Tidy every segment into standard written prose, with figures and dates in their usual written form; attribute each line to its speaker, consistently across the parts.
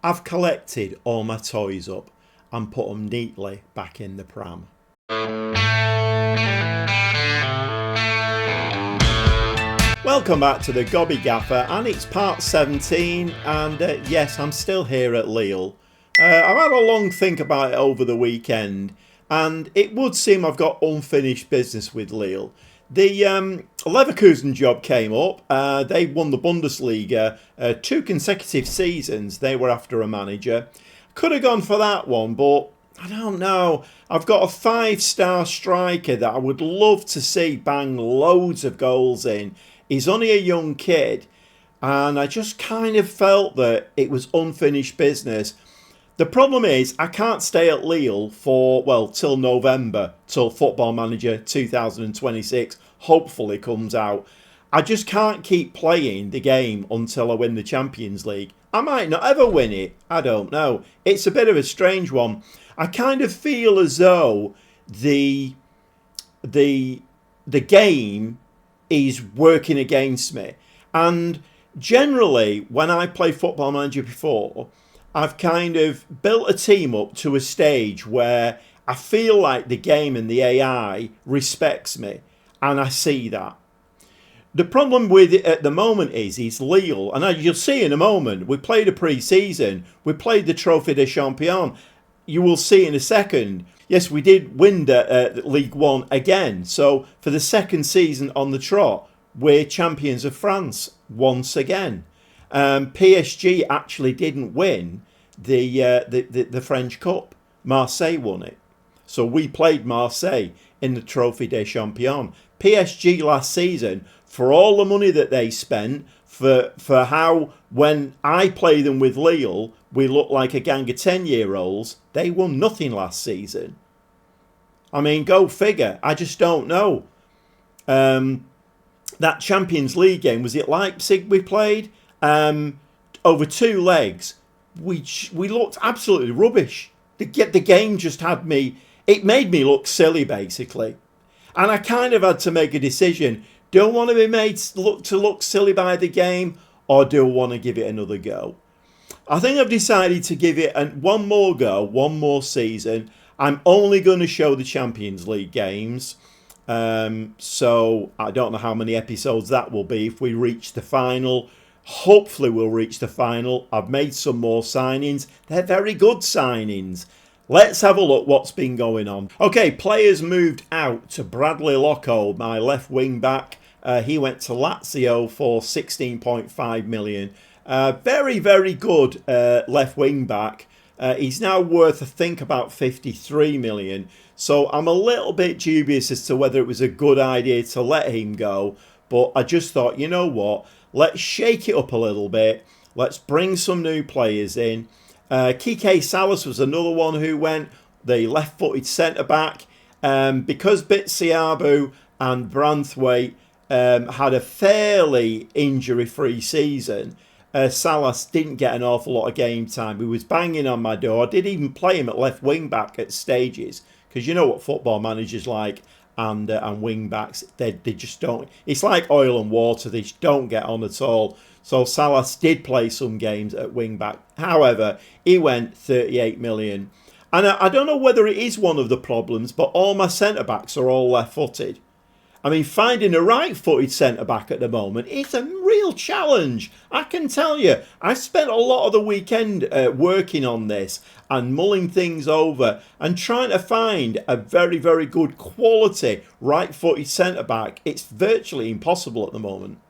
Speaker 1: I've collected all my toys up and put them neatly back in the pram. Welcome back to the Gobby Gaffer, and it's part 17, and yes, I'm still here at Lille. I've had a long think about it over the weekend, and it would seem I've got unfinished business with Lille. The Leverkusen job came up. They won the Bundesliga 2 consecutive seasons. They were after a manager. Could have gone for that one, but I don't know. I've got a 5-star striker that I would love to see bang loads of goals in. He's only a young kid, and I just kind of felt that it was unfinished business. The problem is I can't stay at Lille for, well, till November, till Football Manager 2026 hopefully comes out. I just can't keep playing the game until I win the Champions League. I might not ever win it. I don't know. It's a bit of a strange one. I kind of feel as though the game is working against me. And generally, when I play Football Manager before, I've kind of built a team up to a stage where I feel like the game and the AI respects me. And I see that. The problem with it at the moment is Lille. And as you'll see in a moment, we played a pre-season. We played the Trophée des Champions. You will see in a second. Yes, we did win the League One again. So for the second season on the trot, we're champions of France once again. PSG actually didn't win the French Cup. Marseille won it. So we played Marseille in the Trophée des Champions. PSG last season, for all the money that they spent, for how when I play them with Lille, we look like a gang of 10-year-olds, they won nothing last season. I mean, go figure. I just don't know. That Champions League game, was it Leipzig we played? Over 2 legs, we looked absolutely rubbish. The game just had me, it made me look silly basically. And I kind of had to make a decision. Do I want to be made look silly by the game, or do I want to give it another go? I think I've decided to give it one more go, one more season. I'm only going to show the Champions League games. So I don't know how many episodes that will be if we reach the final. Hopefully we'll reach the final. I've made some more signings. They're very good signings. Let's have a look what's been going on. Okay, players moved out to Bradley Locko, my left wing back. He went to Lazio for 16.5 million. Very, very good left wing back. He's now worth, I think, about 53 million. So I'm a little bit dubious as to whether it was a good idea to let him go. But I just thought, you know what? Let's shake it up a little bit. Let's bring some new players in. Kike Salas was another one who went, the left-footed centre-back. Because Bitsiabu and Branthwaite had a fairly injury-free season, Salas didn't get an awful lot of game time. He was banging on my door. I did even play him at left wing-back at stages, because you know what football managers like, and wing-backs, they just don't. It's like oil and water. They just don't get on at all. So Salas did play some games at wing-back. However, he went 38 million. And I don't know whether it is one of the problems, but all my centre-backs are all left-footed. I mean, finding a right-footed centre-back at the moment is a real challenge. I can tell you, I spent a lot of the weekend working on this and mulling things over and trying to find a very, very good quality right-footed centre-back. It's virtually impossible at the moment.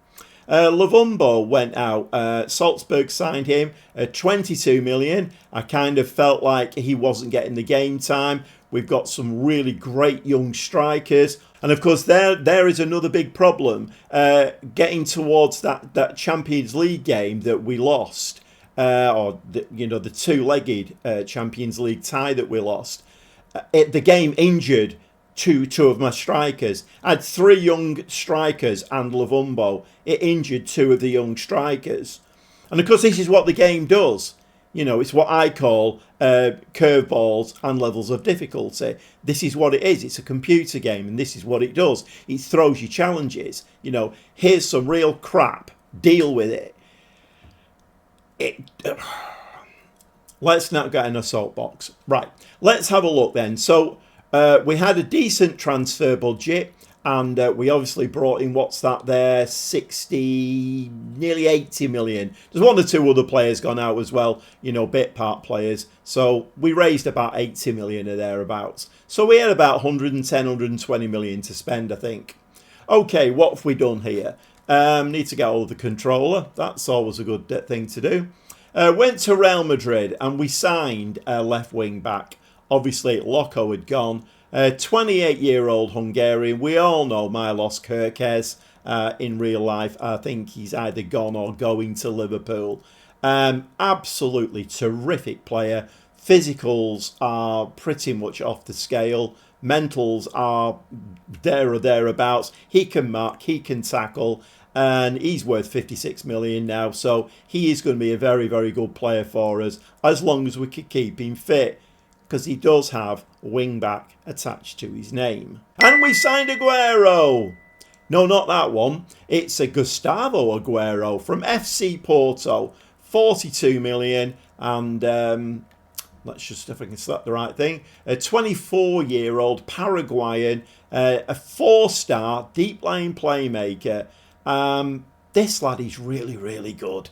Speaker 1: Lavumbo went out. Salzburg signed him at 22 million. I kind of felt like he wasn't getting the game time. We've got some really great young strikers. And of course, there is another big problem. Getting towards that Champions League game that we lost, or the 2-legged Champions League tie that we lost. The game injured two of my strikers. I had 3 young strikers and Lavumbo. It injured 2 of the young strikers. And of course, this is what the game does. It's what I call curveballs and levels of difficulty. This is what it is. It's a computer game, and this is what it does. It throws you challenges. Here's some real crap. Deal with it. let's not get in a soapbox. Right, let's have a look then. So we had a decent transfer budget, and we obviously brought in, what's that there, 60, nearly 80 million. There's one or two other players gone out as well, you know, bit part players. So we raised about 80 million or thereabouts. So we had about 110, 120 million to spend, I think. Okay, what have we done here? Need to get hold of the controller. That's always a good thing to do. Went to Real Madrid and we signed a left wing back. Obviously, Loco had gone. 28-year-old Hungarian. We all know Milos Kerkez in real life. I think he's either gone or going to Liverpool. Absolutely terrific player. Physicals are pretty much off the scale. Mentals are there or thereabouts. He can mark, he can tackle, and he's worth 56 million now. So he is going to be a very, very good player for us as long as we can keep him fit, because he does have wing back attached to his name. And we signed Aguero. No, not that one. It's a Gustavo Aguero from FC Porto. 42 million. And let's just see if I can select the right thing. A 24-year-old Paraguayan, a 4-star deep line playmaker. This lad is really, really good.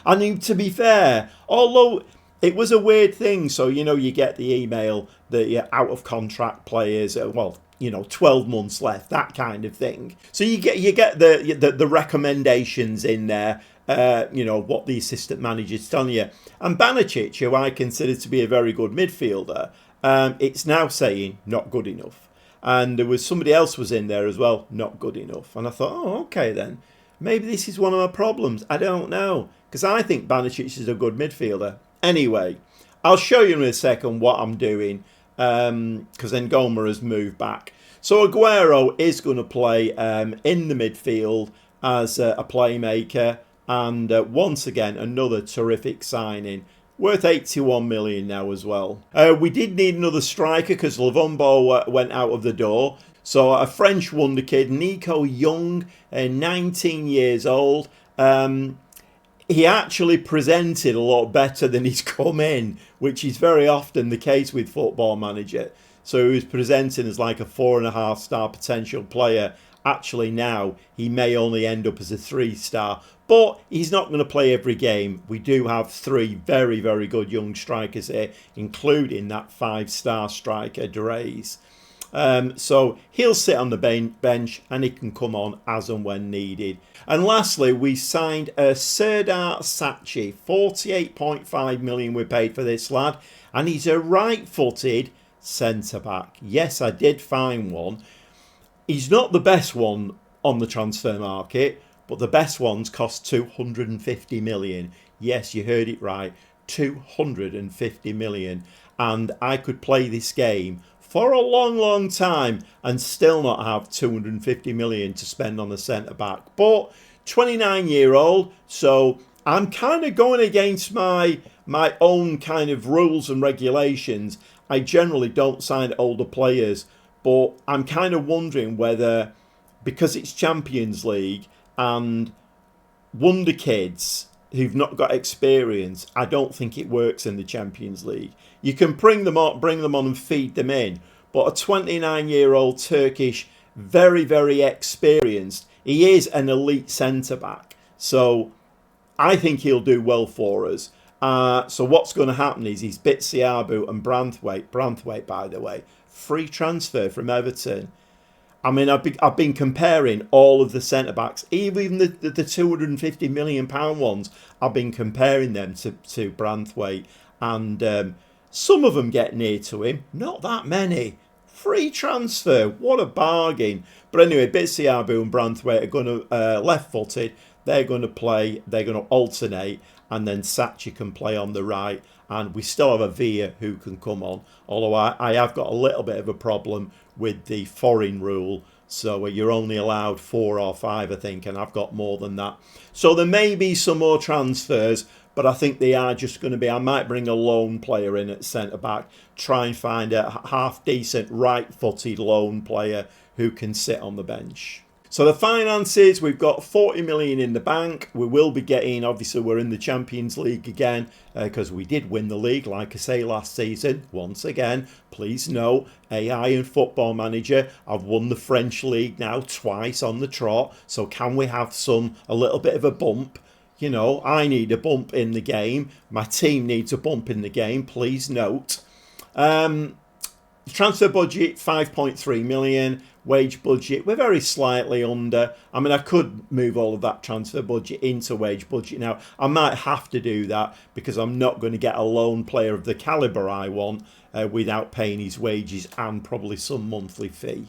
Speaker 1: I mean, to be fair, although it was a weird thing, so, you know, you get the email that you're out of contract players, well, you know, 12 months left, that kind of thing. So you get the recommendations in there, you know, what the assistant manager's telling you. And Banicic, who I consider to be a very good midfielder, it's now saying not good enough. And there was somebody else was in there as well, not good enough. And I thought, oh, okay then. Maybe this is one of my problems. I don't know. Because I think Banicic is a good midfielder. Anyway, I'll show you in a second what I'm doing. Because then Goma has moved back. So Aguero is going to play in the midfield as a playmaker. And once again, another terrific signing. Worth 81 million now as well. We did need another striker because Lavumbo went out of the door. So a French wonder kid, Nico Young, 19 years old. He actually presented a lot better than he's come in, which is very often the case with Football Manager. So he was presenting as like a 4.5-star potential player. Actually now he may only end up as a 3-star. But he's not going to play every game. We do have 3 very, very good young strikers here, including that 5-star striker, Dreis. So he'll sit on the bench and he can come on as and when needed. And lastly, we signed Serdar Sachi. 48.5 million we paid for this lad. And he's a right-footed centre-back. Yes, I did find one. He's not the best one on the transfer market, but the best ones cost 250 million. Yes, you heard it right. 250 million. And I could play this game for a long, long time and still not have 250 million to spend on the centre-back. But 29-year-old, so I'm kind of going against my own kind of rules and regulations. I generally don't sign older players, but I'm kind of wondering whether, because it's Champions League, and wonder kids who've not got experience, I don't think it works in the Champions League. You can bring them on and feed them in, but a 29-year-old Turkish, very, very experienced, he is an elite centre-back. So I think he'll do well for us. So what's going to happen is he's Bitsiabu and Branthwaite, by the way, free transfer from Everton. I mean, I've been comparing all of the centre-backs, even the £250 million ones, I've been comparing them to Branthwaite. And some of them get near to him, not that many. Free transfer, what a bargain. But anyway, Bitsiabu and Branthwaite are going to, left-footed, they're going to play, they're going to alternate, and then Sachi can play on the right. And we still have a Villa who can come on, although I have got a little bit of a problem with the foreign rule. So you're only allowed 4 or 5, I think, and I've got more than that. So there may be some more transfers, but I think they are just going to be, I might bring a lone player in at centre-back, try and find a half-decent right-footed lone player who can sit on the bench. So the finances, we've got 40 million in the bank. We will be getting, obviously we're in the Champions League again because we did win the league, like I say, last season. Once again, please note, AI and Football Manager, I've won the French league now twice on the trot. So can we have a little bit of a bump? You know, I need a bump in the game. My team needs a bump in the game, please note. Transfer budget, 5.3 million. Wage budget, we're very slightly under. I mean, I could move all of that transfer budget into wage budget now. I might have to do that because I'm not going to get a loan player of the calibre I want without paying his wages and probably some monthly fee.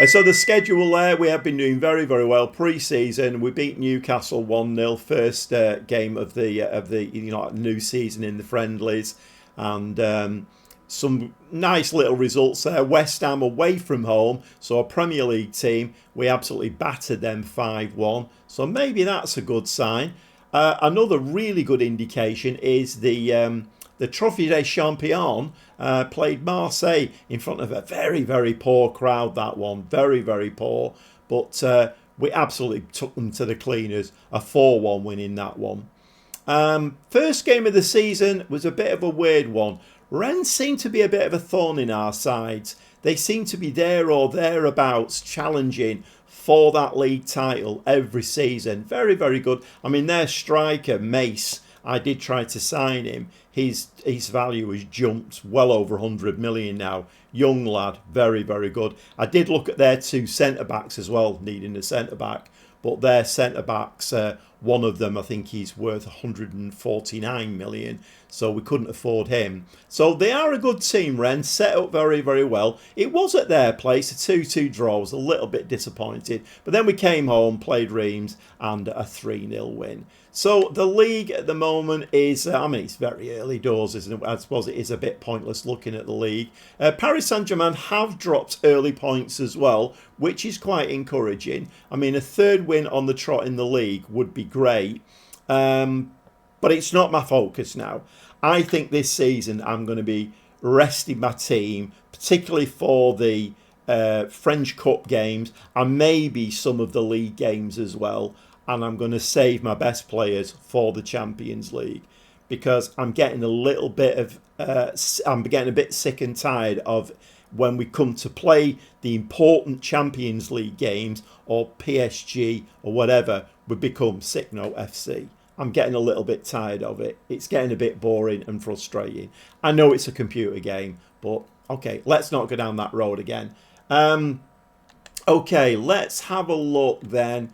Speaker 1: So the schedule there, we have been doing very, very well pre-season. We beat Newcastle 1-0, first game of the new season in the friendlies, and some nice little results there. West Ham away from home, so a Premier League team, we absolutely battered them 5-1. So maybe that's a good sign. Another really good indication is the Trophée des Champions played Marseille in front of a very, very poor crowd, that one. Very, very poor. But we absolutely took them to the cleaners. A 4-1 win in that one. First game of the season was a bit of a weird one. Rennes seem to be a bit of a thorn in our sides. They seem to be there or thereabouts challenging for that league title every season. Very, very good. I mean, their striker, Mace, I did try to sign him. His value has jumped well over 100 million now. Young lad, very, very good. I did look at their two centre-backs as well, needing a centre-back. But their centre-backs, one of them, I think he's worth 149 million. So we couldn't afford him. So they are a good team, Rennes, set up very, very well. It was at their place, a 2-2 draw. I was a little bit disappointed. But then we came home, played Reims, and a 3-0 win. So the league at the moment is, I mean, it's very early doors, isn't it? I suppose it is a bit pointless looking at the league. Paris Saint-Germain have dropped early points as well, which is quite encouraging. I mean, a third win on the trot in the league would be great. But it's not my focus now. I think this season I'm going to be resting my team, particularly for the French Cup games and maybe some of the league games as well. And I'm going to save my best players for the Champions League because I'm getting a little bit of, I'm getting a bit sick and tired of when we come to play the important Champions League games or PSG or whatever, we become Sickno FC. I'm getting a little bit tired of it. It's getting a bit boring and frustrating. I know it's a computer game, but okay, let's not go down that road again. Okay, let's have a look then.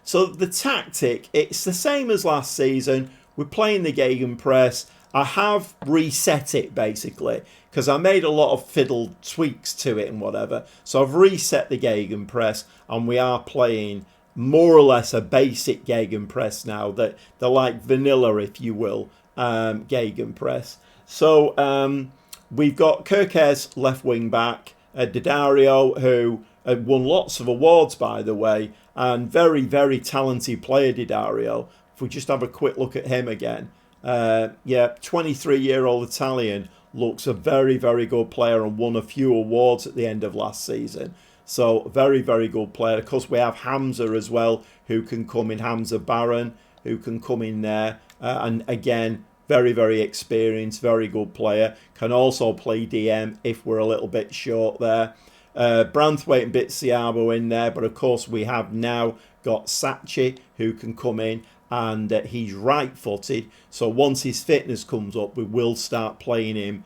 Speaker 1: So the tactic, it's the same as last season. We're playing the Gegenpress. I have reset it basically because I made a lot of fiddle tweaks to it and whatever. So I've reset the Gegenpress and we are playing more or less a basic Gegenpress now. That they're like vanilla, if you will, Gegenpress. So we've got Kirkes left wing back, Didario, who won lots of awards by the way, and very, very talented player, Didario. If we just have a quick look at him again. Yeah, 23-year-old Italian, looks a very, very good player and won a few awards at the end of last season. So very, very good player. Of course, we have Hamza as well, who can come in, Hamza Baron, who can come in there. And again, very, very experienced, very good player. Can also play DM if we're a little bit short there. Branthwaite and Bitsiabo in there. But of course, we have now got Sachi, who can come in. And he's right-footed. So once his fitness comes up, we will start playing him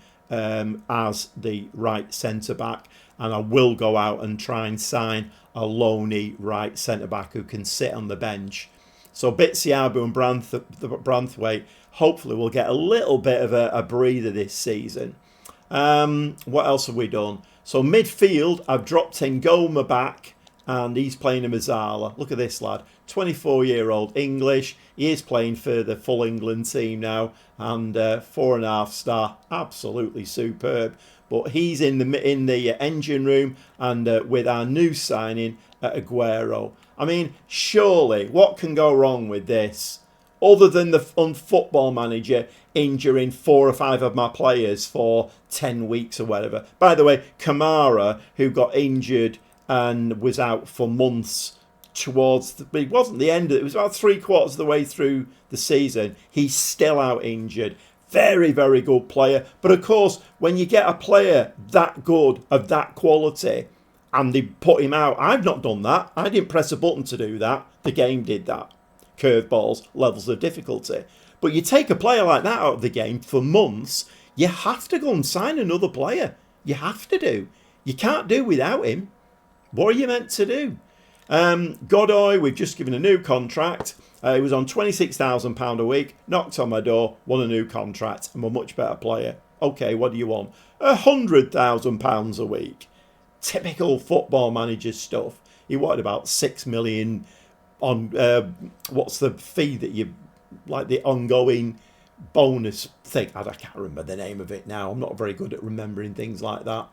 Speaker 1: as the right centre-back. And I will go out and try and sign a loanee right centre-back who can sit on the bench. So Bitsiabu and Branthwaite hopefully will get a little bit of a breather this season. What else have we done? So midfield, I've dropped Ngoma back and he's playing a Mazzala. Look at this lad, 24-year-old English. He is playing for the full England team now and 4.5 star, absolutely superb. But he's in the engine room and with our new signing, Aguero. I mean, surely, what can go wrong with this? Other than the Football Manager injuring 4 or 5 of my players for 10 weeks or whatever. By the way, Kamara, who got injured and was out for months it wasn't the end, it was about 3/4 of the way through the season. He's still out injured. Very, very good player. But of course, when you get a player that good, of that quality, and they put him out, I've not done that. I didn't press a button to do that. The game did that. Curveballs, levels of difficulty. But you take a player like that out of the game for months, you have to go and sign another player. You have to do. You can't do without him. What are you meant to do? Godoy, we've just given a new contract. He was on £26,000 a week, knocked on my door, won a new contract. I'm a much better player. Okay, what do you want? £100,000 a week. Typical football manager stuff. He wanted about 6 million on, what's the fee that you, like the ongoing bonus thing. I can't remember the name of it now. I'm not very good at remembering things like that.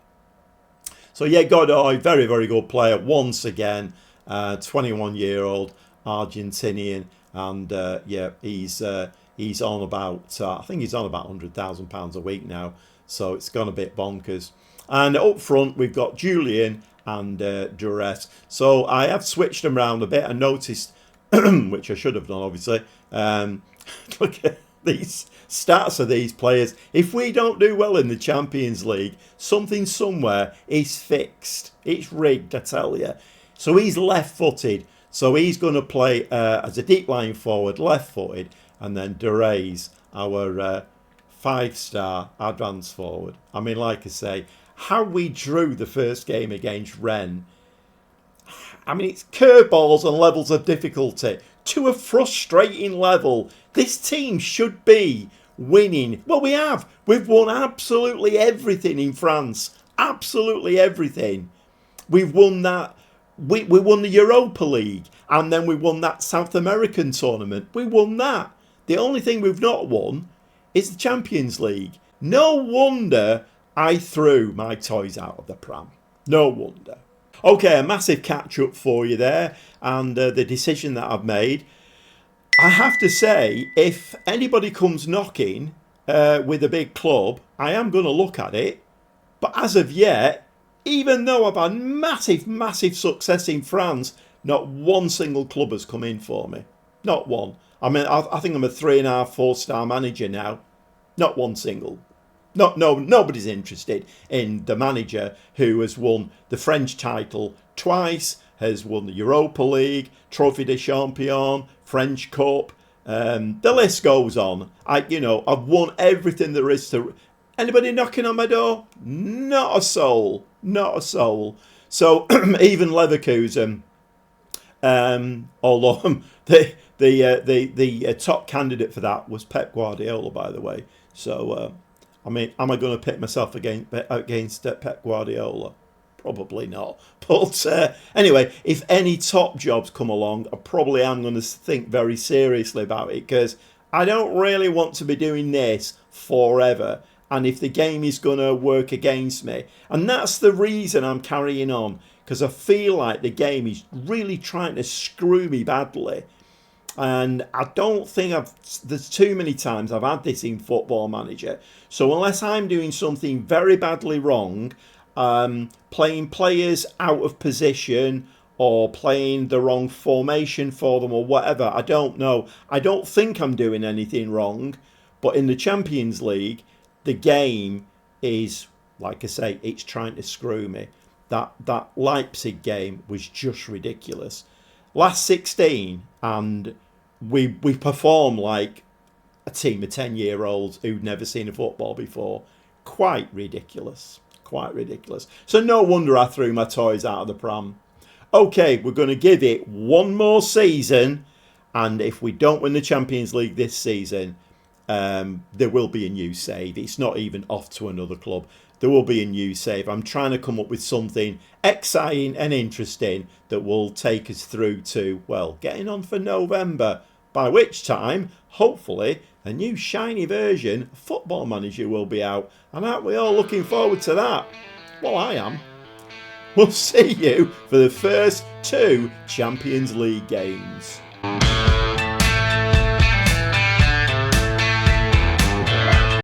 Speaker 1: So yeah, Godoy, very, very good player once again. 21-year-old Argentinian, and yeah, he's on about I think he's on about £100,000 a week now, so it's gone a bit bonkers. And up front we've got Julian and Duress. So I have switched them around a bit and noticed, which I should have done obviously. Look at these stats of these players. If we don't do well in the Champions League, something somewhere is fixed. It's rigged, I tell you. So he's left-footed. So he's going to play as a deep line forward, left-footed, and then Durez, our 5-star advance forward. I mean, like I say, how we drew the first game against Rennes. I mean, it's curveballs and levels of difficulty to a frustrating level. This team should be winning. Well, we have. We've won absolutely everything in France. Absolutely everything. We've won that. We won the Europa League, and then we won that South American tournament. We won that. The only thing we've not won is the Champions League. No wonder I threw my toys out of the pram. No wonder. Okay, a massive catch-up for you there, and the decision that I've made. I have to say, if anybody comes knocking with a big club, I am going to look at it. But as of yet, even though I've had massive, massive success in France, not one single club has come in for me. Not one. I mean, I think I'm a 3.5, 4-star manager now. Not one single. Nobody's interested in the manager who has won the French title twice, has won the Europa League, Trophée des Champions, French Cup. The list goes on. I've won everything there is to. Anybody knocking on my door? Not a soul. Not a soul. So even Leverkusen, although the top candidate for that was Pep Guardiola, by the way. So I mean, am I going to pit myself against Pep Guardiola? Probably not. But anyway, if any top jobs come along, I probably am going to think very seriously about it, because I don't really want to be doing this forever. And if the game is going to work against me, and that's the reason I'm carrying on, because I feel like the game is really trying to screw me badly. And I don't think there's too many times I've had this in Football Manager. So unless I'm doing something very badly wrong, playing players out of position or playing the wrong formation for them or whatever, I don't know. I don't think I'm doing anything wrong. But in the Champions League, the game is, like I say, it's trying to screw me. That Leipzig game was just ridiculous. Last 16, and we perform like a team of 10-year-olds who'd never seen a football before. Quite ridiculous. Quite ridiculous. So no wonder I threw my toys out of the pram. Okay, we're going to give it one more season, and if we don't win the Champions League this season, there will be a new save. It's not even off to another club. There will be a new save. I'm trying to come up with something exciting and interesting that will take us through to, well, getting on for November, by which time, hopefully, a new shiny version of Football Manager will be out. And aren't we all looking forward to that? Well, I am. We'll see you for the first 2 Champions League games.